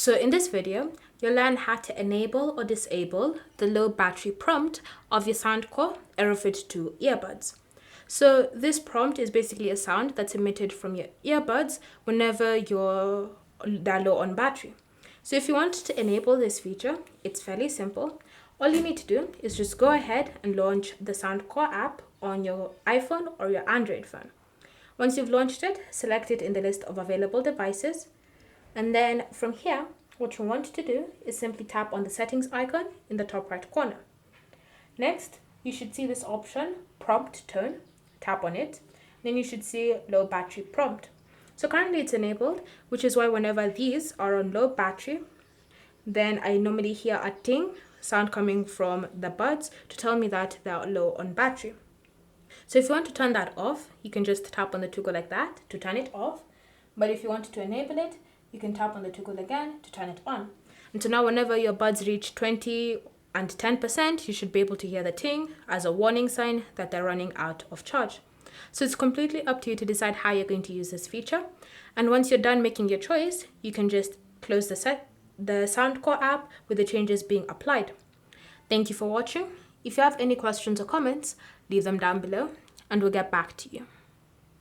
So in this video, you'll learn how to enable or disable the low battery prompt of your Soundcore Aerofit 2 earbuds. So this prompt is basically a sound that's emitted from your earbuds whenever they're low on battery. So if you want to enable this feature, it's fairly simple. All you need to do is just go ahead and launch the Soundcore app on your iPhone or your Android phone. Once you've launched it, select it in the list of available devices. And then from here, what you want to do is simply tap on the settings icon in the top right corner. Next, you should see this option, prompt tone. Tap on it. Then you should see low battery prompt. So currently it's enabled, which is why whenever these are on low battery, then I normally hear a ting sound coming from the buds to tell me that they're low on battery. So if you want to turn that off, you can just tap on the toggle like that to turn it off. But if you want to enable it, you can tap on the toggle again to turn it on. And so now whenever your buds reach 20 and 10%, you should be able to hear the ting as a warning sign that they're running out of charge. So it's completely up to you to decide how you're going to use this feature. And once you're done making your choice, you can just close the Soundcore app with the changes being applied. Thank you for watching. If you have any questions or comments, leave them down below and we'll get back to you.